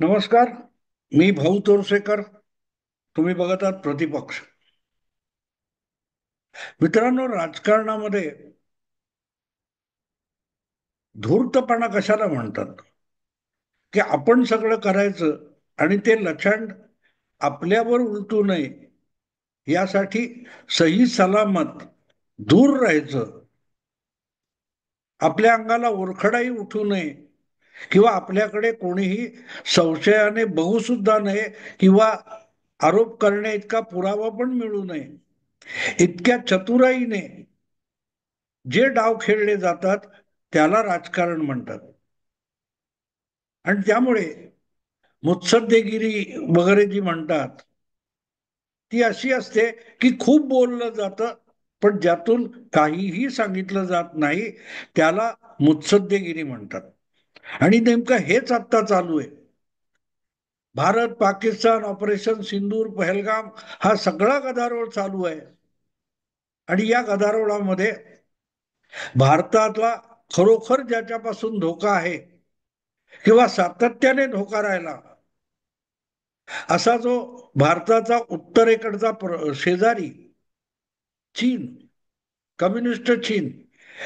नमस्कार. मी भाऊ तोरसेकर. तुम्ही बघत आहात प्रतिपक्ष. मित्रांनो, राजकारणामध्ये धूर्तपणा कशाला म्हणतात? की आपण सगळं करायचं आणि ते लचांड आपल्यावर उलटू नये यासाठी सही सलामत दूर राहायचं. आपल्या अंगाला ओरखडाही उठू नये किंवा आपल्याकडे कोणीही संशयाने बघू सुद्धा नये किंवा आरोप करण्या इतका पुरावा पण मिळू नये, इतक्या चतुराईने जे डाव खेळले जातात त्याला राजकारण म्हणतात. आणि त्यामुळे मुत्सद्देगिरी वगैरे जी म्हणतात ती अशी असते की खूप बोललं जातं पण ज्यातून काहीही सांगितलं जात नाही, त्याला मुत्सद्देगिरी म्हणतात. आणि नेमकं हेच आत्ता चालू आहे. भारत पाकिस्तान ऑपरेशन सिंदूर पहलगाम हा सगळा गदारोळ चालू आहे. आणि या गदारोळामध्ये भारतातला खरोखर ज्याच्यापासून धोका आहे किंवा सातत्याने धोका राहिला असा जो भारताचा उत्तरेकडचा शेजारी चीन, कम्युनिस्ट चीन,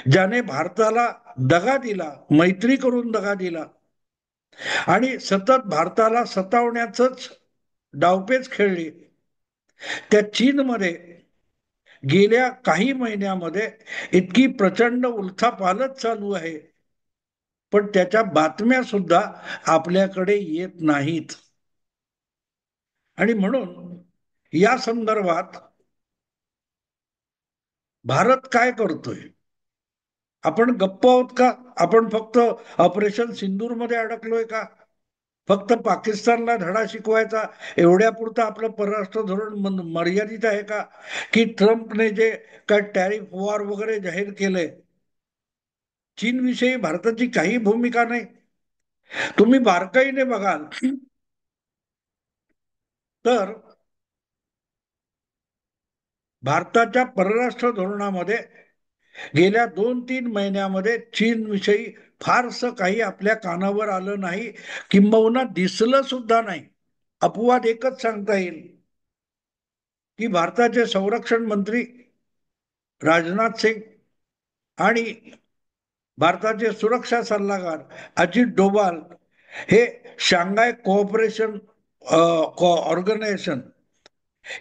ज्याने भारताला दगा दिला, मैत्री करून दगा दिला आणि सतत भारताला सतावण्याचंच डावपेच खेळली, त्या चीनमध्ये गेल्या काही महिन्यामध्ये इतकी प्रचंड उलथापालथ चालू आहे, पण त्याच्या बातम्या सुद्धा आपल्याकडे येत नाहीत. आणि म्हणून या संदर्भात भारत काय करतोय? आपण गप्प आहोत का? आपण फक्त ऑपरेशन सिंदूर मध्ये अडकलोय का? फक्त पाकिस्तानला धडा शिकवायचा एवढ्यापुरतं आपलं परराष्ट्र धोरण मर्यादित आहे का? की ट्रम्पने जे काय टॅरिफ वॉर वगैरे जाहीर केलंय, चीन विषयी भारताची काही भूमिका नाही. तुम्ही बारकाईने बघाल तर भारताच्या परराष्ट्र धोरणामध्ये गेल्या 2-3 महिन्यामध्ये चीन विषयी फारसं काही आपल्या कानावर आलं नाही, किंबहुना दिसलं सुद्धा नाही. अपवाद एकच सांगता येईल की भारताचे संरक्षण मंत्री राजनाथ सिंग आणि भारताचे सुरक्षा सल्लागार अजित डोभाल हे शांघाय कोऑपरेशन ऑर्गनायझेशन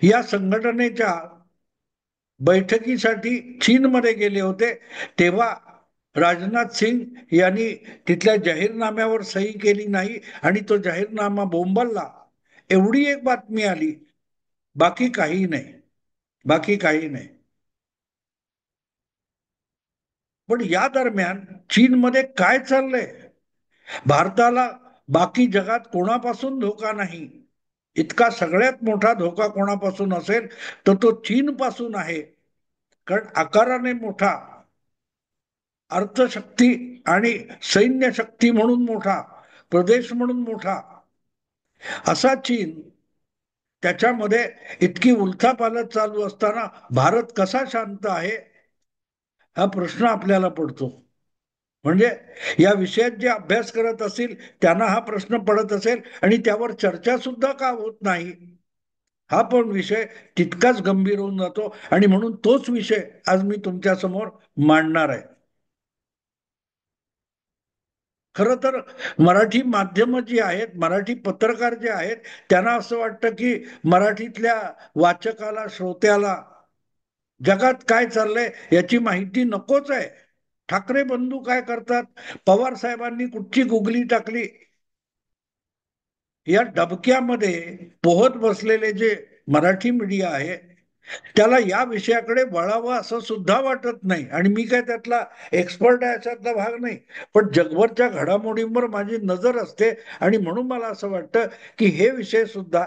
या संघटनेच्या बैठकीसाठी चीनमध्ये गेले होते. तेव्हा राजनाथ सिंग यांनी तिथल्या जाहीरनाम्यावर सही केली नाही आणि तो जाहीरनामा बोंबलला, एवढी एक बातमी आली. बाकी काही नाही. बाकी काही नाही. पण या दरम्यान चीनमध्ये काय चाललंय? भारताला बाकी जगात कोणापासून धोका नाही. इतका सगळ्यात मोठा धोका कोणापासून असेल तर तो चीन पासून आहे. कारण आकाराने मोठा, अर्थशक्ती आणि सैन्य शक्ती म्हणून मोठा, प्रदेश म्हणून मोठा असा चीन, त्याच्यामध्ये इतकी उलथापालथ चालू असताना भारत कसा शांत आहे हा प्रश्न आपल्याला पडतो. म्हणजे या विषयात जे अभ्यास करत असतील त्यांना हा प्रश्न पडत असेल आणि त्यावर चर्चा सुद्धा का होत नाही, हा पण विषय तितकाच गंभीर होऊन जातो. आणि म्हणून तोच विषय आज मी तुमच्या समोर मांडणार आहे. खरं तर मराठी माध्यम जी आहेत, मराठी पत्रकार जे आहेत, त्यांना असं वाटतं की मराठीतल्या वाचकाला, श्रोत्याला जगात काय चाललंय याची माहिती नकोच आहे. ठाकरे बंधू काय करतात, पवार साहेबांनी कुठची गुगली टाकली, या डबक्यामध्ये पोहत बसलेले जे मराठी मीडिया आहे त्याला या विषयाकडे वळावं असं सुद्धा वाटत नाही. आणि मी काय त्यातला एक्सपर्ट आहे अशातला भाग नाही, पण जगभरच्या घडामोडींवर माझी नजर असते आणि म्हणून मला असं वाटतं की हे विषय सुद्धा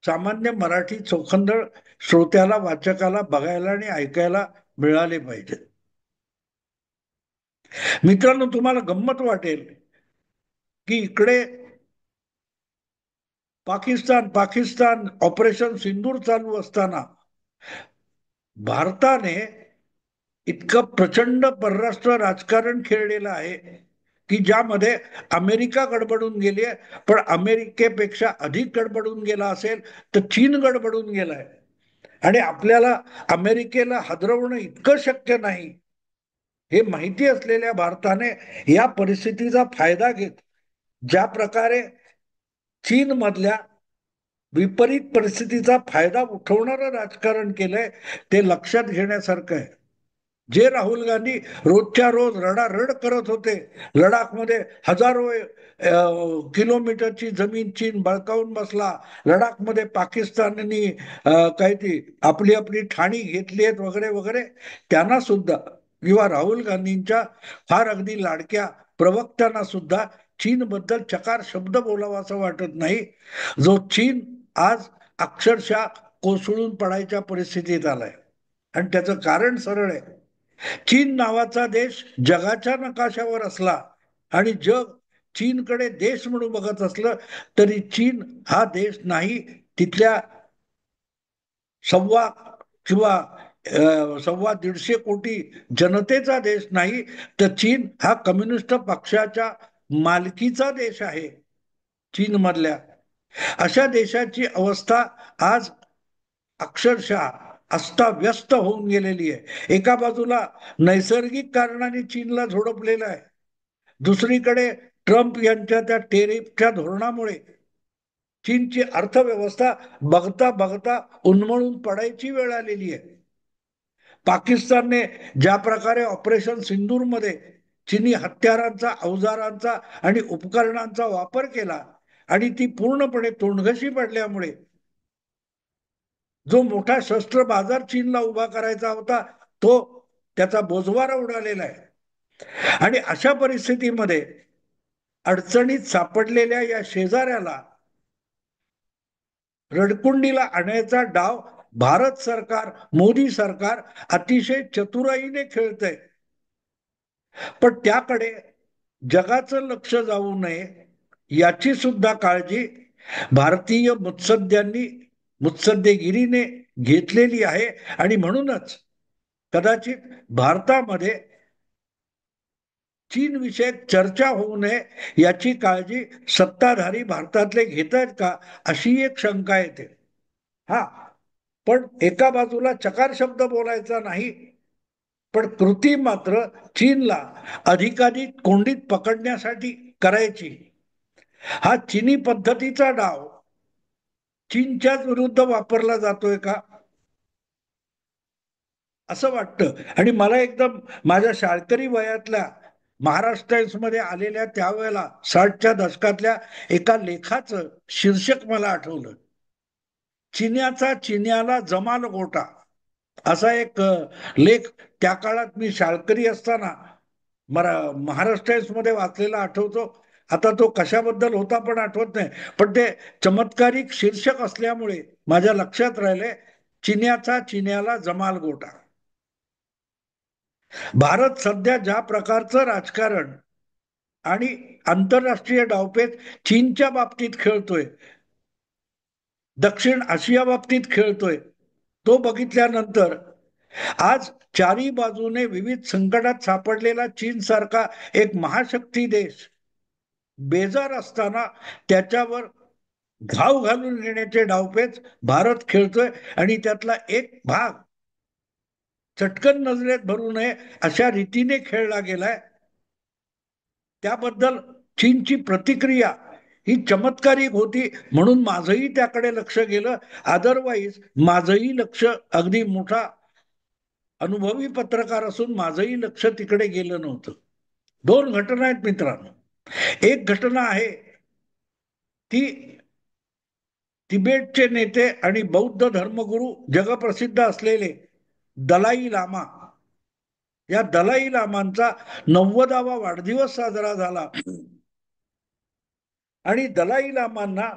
सामान्य मराठी चोखंदळ श्रोत्याला, वाचकाला बघायला आणि ऐकायला मिळाले पाहिजेत. मित्रांनो, तुम्हाला गंमत वाटेल की इकडे पाकिस्तान पाकिस्तान ऑपरेशन सिंदूर चालू असताना भारताने इतकं प्रचंड परराष्ट्र राजकारण खेळलेलं आहे की ज्यामध्ये अमेरिका गडबडून गेली आहे, पण अमेरिकेपेक्षा अधिक गडबडून गेला असेल तर चीन गडबडून गेलाय. आणि आपल्याला अमेरिकेला हादरवणं इतकं शक्य नाही हे माहिती असलेल्या भारताने या परिस्थितीचा फायदा घेत ज्या प्रकारे चीन मधल्या विपरीत परिस्थितीचा फायदा उठवणारं राजकारण केलंय ते लक्षात घेण्यासारखं आहे. जे राहुल गांधी रोजच्या रोज रडारड करत होते, लडाखमध्ये हजारो किलोमीटरची जमीन चीन बळकावून बसला, लडाखमध्ये पाकिस्ताननी काय ती आपली आपली ठाणी घेतली आहेत वगैरे वगैरे, त्यांना सुद्धा किंवा राहुल गांधींच्या फार अगदी लाडक्या प्रवक्त्यांना सुद्धा चीन बद्दल चकार शब्द बोलावा असं वाटत नाही. जो चीन आज अक्षरशः कोसळून पडायच्या परिस्थितीत आलाय. आणि त्याचं कारण सरळ आहे. चीन नावाचा देश जगाच्या नकाशावर असला आणि जग चीनकडे देश म्हणून बघत असलं तरी चीन हा देश नाही, तिथल्या सव्वा किंवा 1.25 कोटी जनतेचा देश नाही, तर चीन हा कम्युनिस्ट पक्षाच्या मालकीचा देश आहे. चीन मधल्या अशा देशाची अवस्था आज अक्षरशः अस्ताव्यस्त होऊन गेलेली आहे. एका बाजूला नैसर्गिक कारणाने चीनला झोडपलेलं आहे, दुसरीकडे ट्रम्प यांच्या त्या टेरिफच्या धोरणामुळे चीनची अर्थव्यवस्था बघता बघता उन्मळून पडायची वेळ आलेली आहे. पाकिस्तानने ज्या प्रकारे ऑपरेशन सिंदूरमध्ये चीनी हत्यारांचा, अवजारांचा आणि उपकरणांचा वापर केला आणि ती पूर्णपणे तोंडघशी पडल्यामुळे जो मोठा शस्त्र बाजार चीनला उभा करायचा होता तो त्याचा बोजवारा उडालेला आहे. आणि अशा परिस्थितीमध्ये अडचणीत सापडलेल्या या शेजाऱ्याला रडकुंडीला आणायचा डाव भारत सरकार, मोदी सरकार अतिशय चतुराईने खेळतंय. पण त्याकडे जगाचं लक्ष जाऊ नये याची सुद्धा काळजी भारतीय मुत्सद्देगिरीने घेतलेली आहे. आणि म्हणूनच कदाचित भारतामध्ये चीन विषयक चर्चा होऊ नये याची काळजी सत्ताधारी भारतातले घेत आहेत का अशी एक शंका येते. हा, पण एका बाजूला चकार शब्द बोलायचा नाही, पण कृती मात्र चीनला अधिकाधिक कोंडीत पकडण्यासाठी करायची. हा चीनी पद्धतीचा डाव चीनच्याच विरुद्ध वापरला जातोय का असं वाटतं. आणि मला एकदम माझ्या शाळकरी वयातल्या महाराष्ट्र टाइम्स मध्ये आलेल्या त्यावेळेला 60च्या दशकातल्या एका लेखाचं शीर्षक मला आठवलं, चिन्याचा चिन्याला जमाल गोटा. असा एक लेख त्या काळात मी शाळकरी असताना मला महाराष्ट्र टाइम्स मध्ये वाचलेला आठवतो. आता तो कशाबद्दल होता पण आठवत नाही, पण ते चमत्कारिक शीर्षक असल्यामुळे माझ्या लक्षात राहिले, चिन्याचा चिन्याला जमाल गोटा. भारत सध्या ज्या प्रकारचं राजकारण आणि आंतरराष्ट्रीय डावपेच चीनच्या बाबतीत खेळतोय, दक्षिण आशिया बाबतीत खेळतोय, तो बघितल्यानंतर आज चारी बाजूने विविध संकटात सापडलेला चीन सारखा एक महाशक्ती देश बेजार असताना त्याच्यावर घाव घालून घेण्याचे डावपेच भारत खेळतोय. आणि त्यातला एक भाग चटकन नजरेत भरू नये अशा रीतीने खेळला गेलाय. त्याबद्दल चीनची प्रतिक्रिया ही चमत्कारिक होती, म्हणून माझंही त्याकडे लक्ष गेलं. अदरवाईज माझंही लक्ष, अगदी मोठा अनुभवी पत्रकार असून माझंही लक्ष तिकडे गेलं नव्हतं. दोन घटना आहेत मित्रांनो. एक घटना आहे ती तिबेटचे नेते आणि बौद्ध धर्मगुरू जगप्रसिद्ध असलेले दलाई लामा, या दलाई लामांचा 90वा वाढदिवस साजरा झाला. आणि दलाई लामांना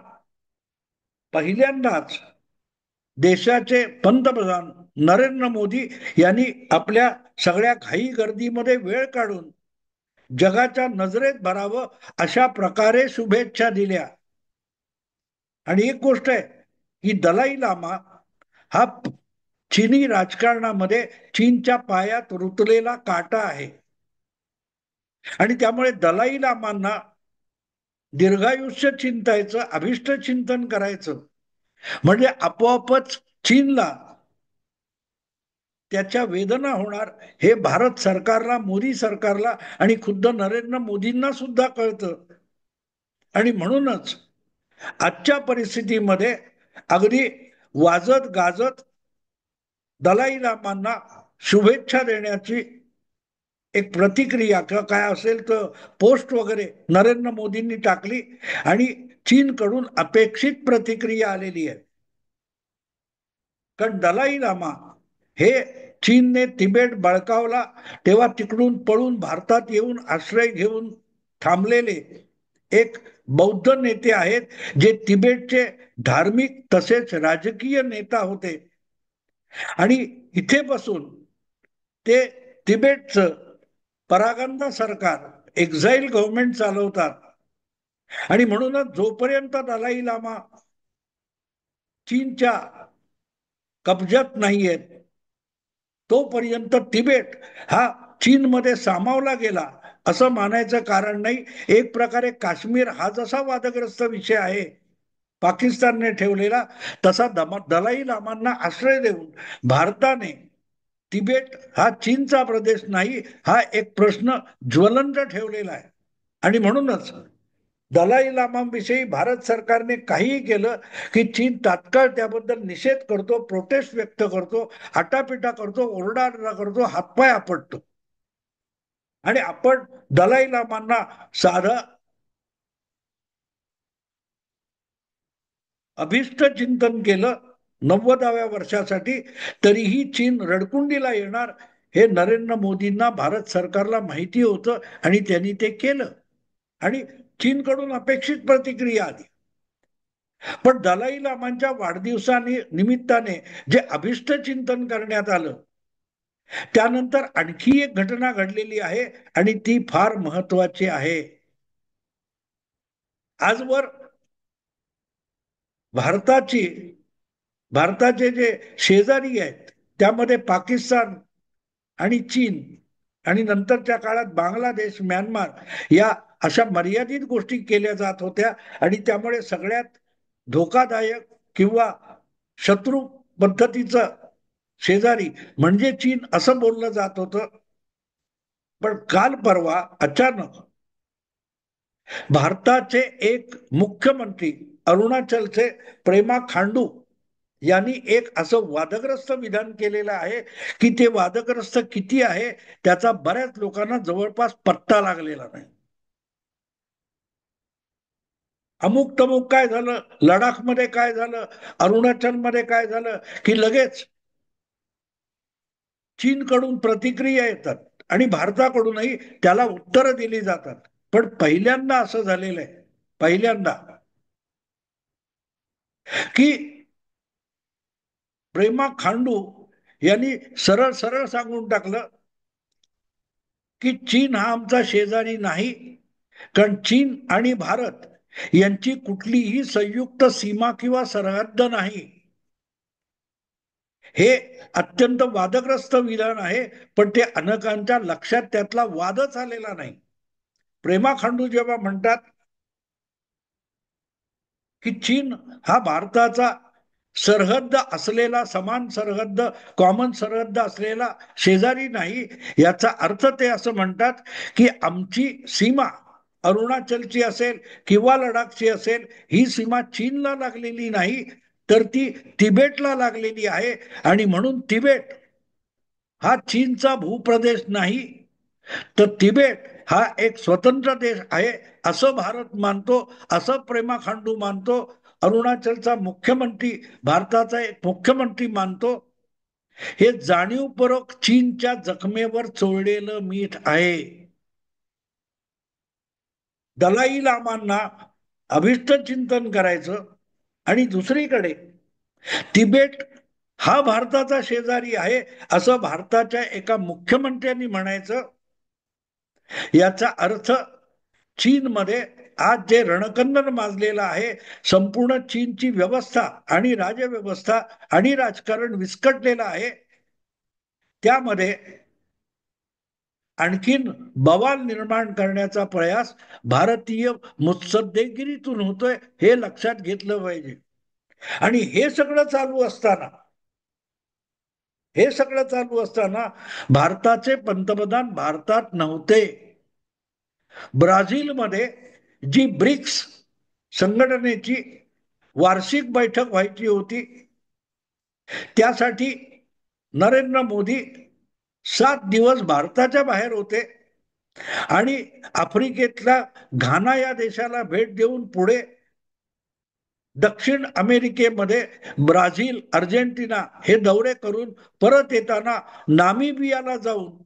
पहिल्यांदाच देशाचे पंतप्रधान नरेंद्र मोदी यांनी आपल्या सगळ्या घाई गर्दीमध्ये वेळ काढून जगाच्या नजरेत भरावं अशा प्रकारे शुभेच्छा दिल्या. आणि एक गोष्ट आहे की दलाई लामा हा चीनी राजकारणामध्ये चीनच्या पायात रुतलेला काटा आहे. आणि त्यामुळे दलाई लामांना दीर्घायुष्य चिंतायचं, अभिष्ट चिंतन करायचं म्हणजे आपोआपच चीनला त्याच्या वेदना होणार, हे भारत सरकारला, मोदी सरकारला आणि खुद्द नरेंद्र मोदींना सुद्धा कळतं. आणि म्हणूनच आजच्या परिस्थितीमध्ये अगदी वाजत गाजत दलाई लामांना शुभेच्छा देण्याची एक प्रतिक्रिया किंवा काय असेल तर पोस्ट वगैरे नरेंद्र मोदींनी टाकली आणि चीनकडून अपेक्षित प्रतिक्रिया आलेली आहे. कारण दलाई लामा हे चीनने तिबेट बळकावला तेव्हा तिकडून पळून भारतात येऊन आश्रय घेऊन थांबलेले एक बौद्ध नेते आहेत, जे तिबेटचे धार्मिक तसेच राजकीय नेता होते. आणि इथे बसून ते तिबेटचं परागंदा सरकार, एक्झाईल गव्हर्नमेंट चालवतात. आणि म्हणूनच जोपर्यंत दलाई लामा चीनच्या कब्जात नाहीयेत तोपर्यंत तिबेट हा चीनमध्ये सामावला गेला असं मानायचं कारण नाही. एक प्रकारे काश्मीर हा जसा वादग्रस्त विषय आहे पाकिस्तानने ठेवलेला, तसा दलाई लामांना आश्रय देऊन भारताने तिबेट हा चीनचा प्रदेश नाही हा एक प्रश्न ज्वलंत ठेवलेला आहे. आणि म्हणूनच दलाई लामांविषयी भारत सरकारने काहीही केलं की चीन तात्काळ त्याबद्दल निषेध करतो, प्रोटेस्ट व्यक्त करतो, आटापिटा करतो, ओरडाआरडा करतो, हातपाय आपटतो. आणि आपण दलाई लामांना साधं अभिष्ट चिंतन केलं 90व्या वर्षासाठी, तरीही चीन रडकुंडीला येणार हे नरेंद्र मोदींना, भारत सरकारला माहिती होतं आणि त्यांनी ते केलं. आणि चीनकडून अपेक्षित प्रतिक्रिया आली. पण दलाई लामांच्या वाढदिवसाने निमित्ताने जे अभिष्ट चिंतन करण्यात आलं, त्यानंतर आणखी एक घटना घडलेली आहे आणि ती फार महत्वाची आहे. आजवर भारताची भारताचे जे शेजारी आहेत त्यामध्ये पाकिस्तान आणि चीन आणि नंतरच्या काळात बांगलादेश, म्यानमार या अशा मर्यादित गोष्टी केल्या जात होत्या. आणि त्यामुळे सगळ्यात धोकादायक किंवा शत्रू पद्धतीचं शेजारी म्हणजे चीन असं बोललं जात होतं. पण काल परवा अचानक भारताचे एक मुख्यमंत्री अरुणाचलचे प्रेमा खांडू यांनी एक असं वादग्रस्त विधान केलेलं आहे की ते वादग्रस्त किती आहे त्याचा बऱ्याच लोकांना जवळपास पत्ता लागलेला नाही. अमुक तमुक काय झालं, लडाखमध्ये काय झालं, अरुणाचलमध्ये काय झालं की लगेच चीनकडून प्रतिक्रिया येतात आणि भारताकडूनही त्याला उत्तरं दिली जातात. पण पहिल्यांदा असं झालेलं आहे, पहिल्यांदा की प्रेमा खांडू यांनी सरळ सरळ सांगून टाकलं की चीन हा आमचा शेजारी नाही, कारण चीन आणि भारत यांची कुठलीही संयुक्त सीमा किंवा सरहद्द नाही. हे अत्यंत वादग्रस्त विधान आहे, पण ते अनेकांच्या लक्षात त्यातला वादच आलेला नाही. प्रेमा खांडू जेव्हा म्हणतात की चीन हा भारताचा सरहद्द असलेला, समान सरहद्द, कॉमन सरहद्द असलेला शेजारी नाही, याचा अर्थ ते असं म्हणतात की आमची सीमा अरुणाचलची असेल किंवा लडाखची असेल, ही सीमा चीनला लागलेली नाही, तर ती तिबेटला लागलेली आहे. आणि म्हणून तिबेट हा चीनचा भूप्रदेश नाही, तर तिबेट हा एक स्वतंत्र देश आहे असं भारत मानतो, असं प्रेमा खांडू मानतो. अरुणाचलचा मुख्यमंत्री भारताचा एक मुख्यमंत्री मानतो. हे जाणीवपूर्वक चीनच्या जखमेवर चोळलेलं मीठ आहे. दलाई लामांना अभिष्ट चिंतन करायचं आणि दुसरीकडे तिबेट हा भारताचा शेजारी आहे असं भारताच्या एका मुख्यमंत्र्यांनी म्हणायचं, याचा अर्थ चीनमध्ये आज जे रणकंदन माजलेलं आहे, संपूर्ण चीनची व्यवस्था आणि राजव्यवस्था आणि राजकारण विस्कटलेलं आहे, त्यामध्ये आणखीन बवाल निर्माण करण्याचा प्रयास भारतीय मुत्सद्देगिरीतून होतोय, हे लक्षात घेतलं पाहिजे. आणि हे सगळं चालू असताना भारताचे पंतप्रधान भारतात नव्हते. ब्राझीलमध्ये जी ब्रिक्स संघटनेची वार्षिक बैठक व्हायची होती, त्यासाठी नरेंद्र मोदी 7 दिवस भारताच्या बाहेर होते आणि आफ्रिकेतल्या घाना या देशाला भेट देऊन पुढे दक्षिण अमेरिकेमध्ये ब्राझील, अर्जेंटिना हे दौरे करून परत येताना नामिबियाला जाऊन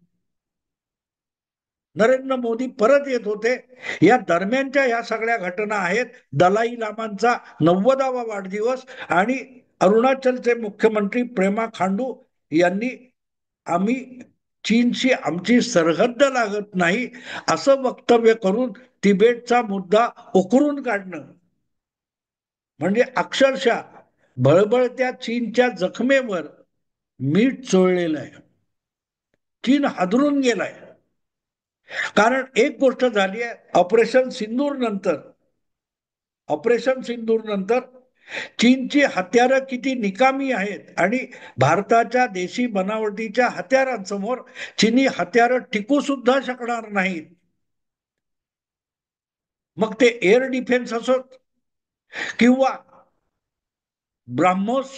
नरेंद्र मोदी परत येत होते. या दरम्यानच्या या सगळ्या घटना आहेत. दलाई लामांचा 90वा वाढदिवस आणि अरुणाचलचे मुख्यमंत्री प्रेमा खांडू यांनी आम्ही चीनशी आमची सरहद्द लागत नाही असं वक्तव्य करून तिबेटचा मुद्दा उकरून काढणं, म्हणजे अक्षरशः बळबळत्या चीनच्या जखमेवर मीठ चोळलेलं आहे. चीन हादरून गेलाय. कारण एक गोष्ट झाली आहे, ऑपरेशन सिंदूर नंतर चीनची हत्यारं किती निकामी आहेत आणि भारताच्या देशी बनावटीच्या हत्यारांसमोर चीनी हत्यारं टिकू सुद्धा शकणार नाहीत. मग ते एअर डिफेन्स असोत किंवा ब्राह्मोस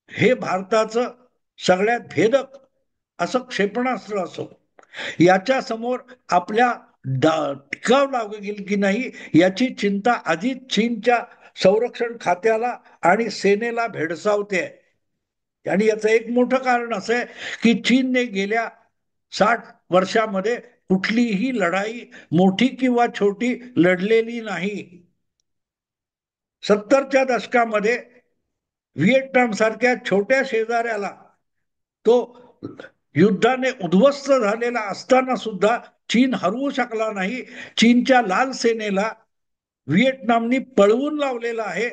हे भारताचं सगळ्यात भेदक असं क्षेपणास्त्र असो, याच्या समोर आपल्या टिकाव लागेल की नाही याची चिंता आधीच चीनच्या संरक्षण खात्याला आणि सेनेला भेडसावते. आणि याचं एक मोठं कारण असं आहे की चीनने गेल्या 60 वर्षामध्ये कुठलीही लढाई मोठी किंवा छोटी लढलेली नाही. 70च्या दशकामध्ये व्हिएतनाम सारख्या छोट्या शेजाऱ्याला तो युद्धाने उद्ध्वस्त झालेला असताना सुद्धा चीन हरवू शकला नाही. चीनच्या लाल सेनेला व्हिएतनामनी पळवून लावलेलं आहे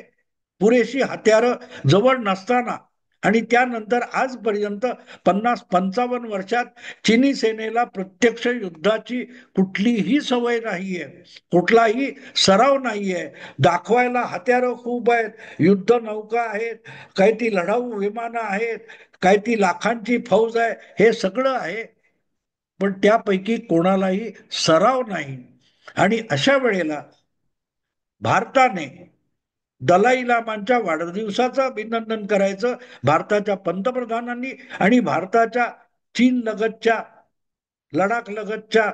पुरेशी हत्यारं जवळ नसताना. आणि त्यानंतर आजपर्यंत 50-55 वर्षात चीनी सेनेला प्रत्यक्ष युद्धाची कुठलीही सवय नाहीये, कुठलाही सराव नाहीये. दाखवायला हत्यारं खूप आहेत, युद्ध नौका आहेत, काही ती लढाऊ विमानं आहेत, काही ती लाखांची फौज आहे, हे सगळं आहे, पण त्यापैकी कोणालाही सराव नाही. आणि अशा वेळेला भारताने दलाई लामांच्या वाढदिवसाचं अभिनंदन करायचं भारताच्या पंतप्रधानांनी आणि भारताच्या चीन लगतच्या, लडाख लगतच्या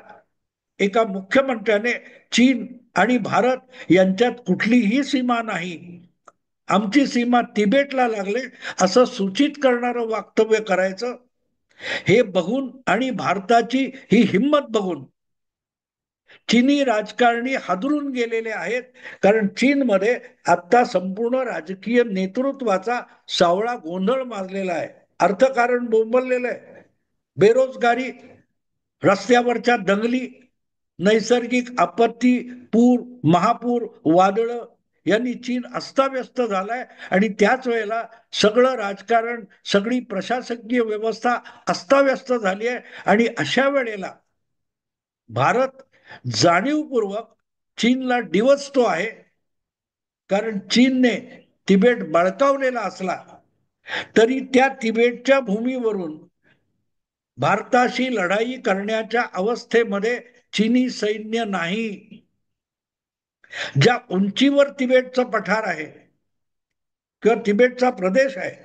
एका मुख्यमंत्र्याने चीन आणि भारत यांच्यात कुठलीही सीमा नाही, आमची सीमा तिबेटला लागले असं सूचित करणारं वक्तव्य करायचं. हे बघून आणि भारताची ही हिंमत बघून चीनी राजकारणी हादरून गेलेले आहेत. कारण चीनमध्ये आता संपूर्ण राजकीय नेतृत्वाचा सावळा गोंधळ माजलेला आहे. अर्थकारण बोंबललेलं आहे. बेरोजगारी, रस्त्यावरच्या दंगली, नैसर्गिक आपत्ती, पूर, महापूर, वादळ यांनी चीन अस्ताव्यस्त झालाय. आणि त्याच वेळेला सगळं राजकारण, सगळी प्रशासकीय व्यवस्था अस्ताव्यस्त झाली आहे. आणि अशा वेळेला भारत जाणीवपूर्वक चीनला डिवचतो आहे. कारण चीनने तिबेट बळकावलेला असला तरी त्या तिबेटच्या भूमीवरून भारताशी लढाई करण्याच्या अवस्थेमध्ये चीनी सैन्य नाही. ज्या उंचीवर तिबेटचं पठार आहे किंवा तिबेटचा प्रदेश आहे,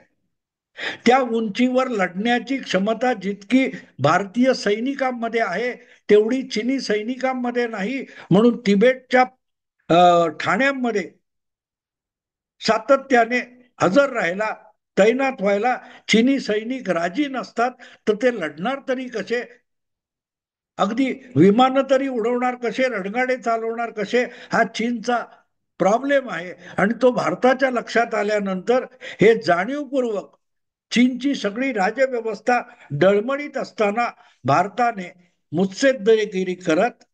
त्या उंचीवर लढण्याची क्षमता जितकी भारतीय सैनिकांमध्ये आहे तेवढी चीनी सैनिकांमध्ये नाही. म्हणून तिबेटच्या ठाण्यांमध्ये सातत्याने हजर राहायला, तैनात व्हायला चीनी सैनिक राजी नसतात. तर ते लढणार तरी कसे? अगदी विमानं तरी उडवणार कसे, रणगाडे चालवणार कसे, हा चीनचा प्रॉब्लेम आहे. आणि तो भारताच्या लक्षात आल्यानंतर हे जाणीवपूर्वक चीनची सगळी राज्यव्यवस्था डळमळीत असताना भारताने मुत्सद्देगिरी करत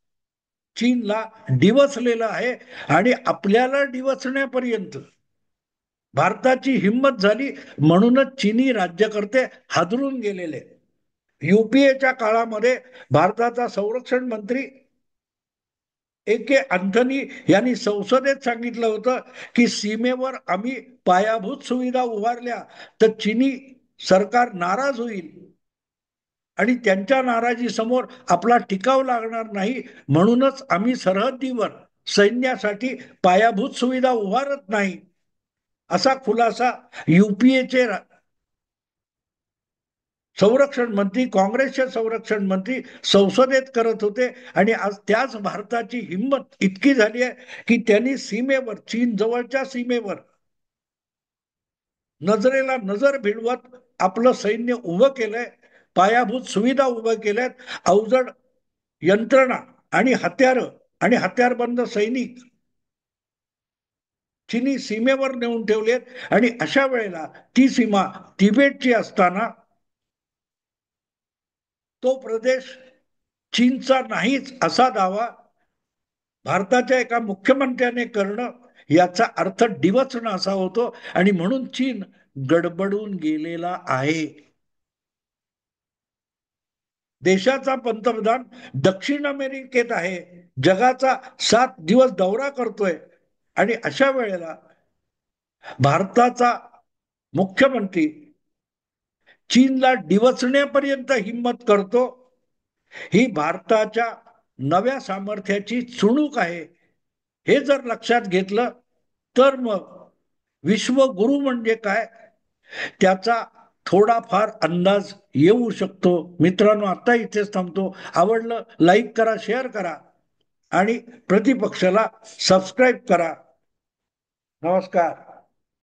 चीनला डिवचलेलं आहे. आणि आपल्याला डिवचण्यापर्यंत भारताची हिंमत झाली, म्हणूनच चीनी राज्यकर्ते हादरून गेलेले. युपीएच्या काळामध्ये भारताचा संरक्षण मंत्री के अँथनी यांनी संसदेत सांगितलं होतं की सीमेवर आम्ही पायाभूत सुविधा उभारल्या तर चीनी सरकार नाराज होईल आणि त्यांच्या नाराजीसमोर आपला टिकाव लागणार नाही, म्हणूनच आम्ही सरहद्दीवर सैन्यासाठी पायाभूत सुविधा उभारत नाही, असा खुलासा युपीएचे संरक्षण मंत्री, काँग्रेसचे संरक्षण मंत्री संसदेत करत होते. आणि आज त्याच भारताची हिंमत इतकी झाली आहे की त्यांनी सीमेवर, चीन जवळच्या सीमेवर नजरेला नजर भिडवत आपलं सैन्य उभं केलंय, पायाभूत सुविधा उभं केल्यात, अवजड यंत्रणा आणि हत्यारं आणि हत्यारबंद सैनिक चीनी सीमेवर नेऊन ठेवलेत. आणि अशा वेळेला ती सीमा तिबेटची असताना तो प्रदेश चीनचा नाहीच असा दावा भारताच्या एका मुख्यमंत्र्याने करणं, याचा अर्थ डिवचणं असा होतो. आणि म्हणून चीन गडबडून गेलेला आहे. देशाचा पंतप्रधान दक्षिण अमेरिकेत आहे, जगाचा 7 दिवस दौरा करतोय, आणि अशा वेळेला भारताचा मुख्यमंत्री चीनला डिवचण्यापर्यंत हिंमत करतो. ही भारताच्या नव्या सामर्थ्याची चुणूक आहे. हे जर लक्षात घेतलं तर मग विश्वगुरु म्हणजे काय त्याचा थोडाफार अंदाज येऊ शकतो. मित्रांनो, आता इथेच थांबतो. आवडलं लाईक करा, शेअर करा आणि प्रतिपक्षाला सबस्क्राईब करा. नमस्कार.